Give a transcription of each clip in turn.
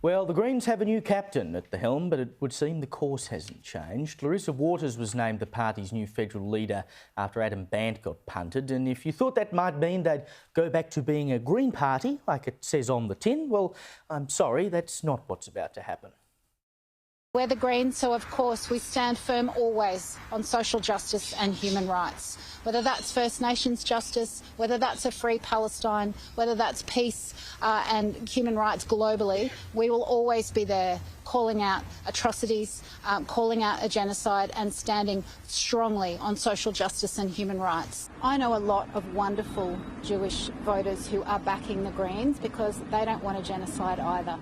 Well, the Greens have a new captain at the helm, but it would seem the course hasn't changed. Larissa Waters was named the party's new federal leader after Adam Bandt got punted, and if you thought that might mean they'd go back to being a Green party, like it says on the tin, well, I'm sorry, that's not what's about to happen. We're the Greens, so of course we stand firm always on social justice and human rights. Whether that's First Nations justice, whether that's a free Palestine, whether that's peace and human rights globally, we will always be there calling out atrocities, calling out a genocide and standing strongly on social justice and human rights. I know a lot of wonderful Jewish voters who are backing the Greens because they don't want a genocide either.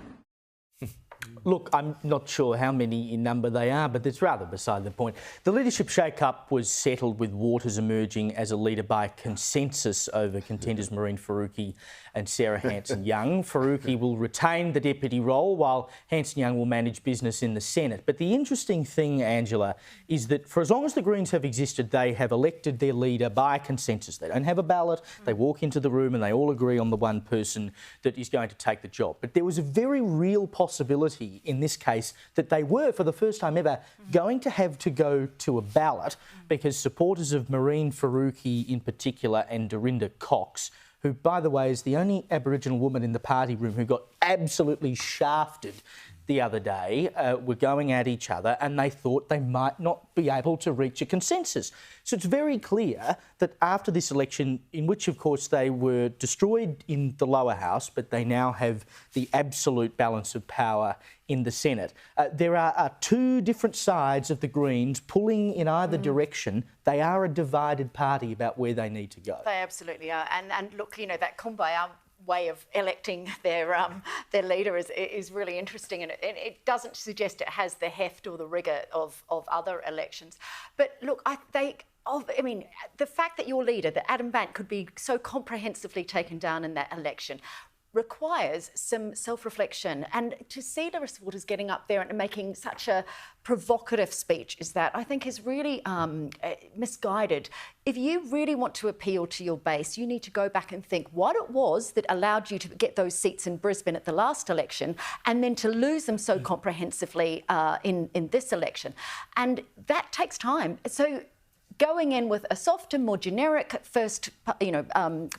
Look, I'm not sure how many in number they are, but it's rather beside the point. The leadership shake-up was settled with Waters emerging as a leader by consensus over contenders Mehreen Faruqi and Sarah Hanson-Young. Faruqi will retain the deputy role while Hanson-Young will manage business in the Senate. But the interesting thing, Angela, is that for as long as the Greens have existed, they have elected their leader by consensus. They don't have a ballot. They walk into the room and they all agree on the one person that is going to take the job. But there was a very real possibility in this case that they were, for the first time ever, going to have to go to a ballot because supporters of Mehreen Faruqi in particular and Dorinda Cox, who, by the way, is the only Aboriginal woman in the party room who got absolutely shafted the other day, were going at each other and they thought they might not be able to reach a consensus. So it's very clear that after this election, in which, of course, they were destroyed in the lower house, but they now have the absolute balance of power in the Senate. There are two different sides of the Greens pulling in either direction. They are a divided party about where they need to go. They absolutely are. And look, you know, that Kumbaya way of electing their leader is really interesting, and it doesn't suggest it has the heft or the rigour of other elections. But look, I mean, the fact that your leader, that Adam Bandt, could be so comprehensively taken down in that election requires some self-reflection. And to see Larissa Waters getting up there and making such a provocative speech I think is really misguided. If you really want to appeal to your base, you need to go back and think what it was that allowed you to get those seats in Brisbane at the last election and then to lose them so comprehensively in this election. And that takes time. So going in with a softer, more generic first,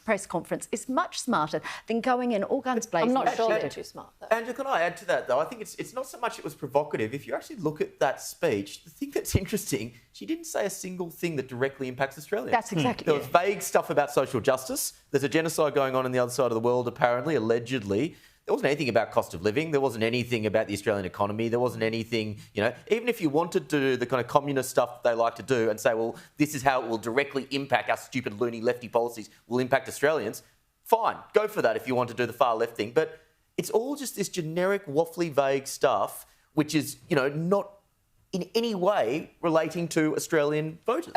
press conference is much smarter than going in all guns blazing. I'm not sure they're too smart, though. Andrew, can I add to that, though? I think it's not so much it was provocative. If you actually look at that speech, the thing that's interesting, she didn't say a single thing that directly impacts Australia. That's exactly There was vague stuff about social justice. There's a genocide going on the other side of the world, apparently, allegedly. There wasn't anything about cost of living. There wasn't anything about the Australian economy. There wasn't anything, even if you wanted to do the kind of communist stuff they like to do and say, well, this is how it will directly impact our stupid, loony, lefty policies will impact Australians, fine, go for that if you want to do the far left thing. But it's all just this generic, waffly, vague stuff, which is, not in any way relating to Australian voters.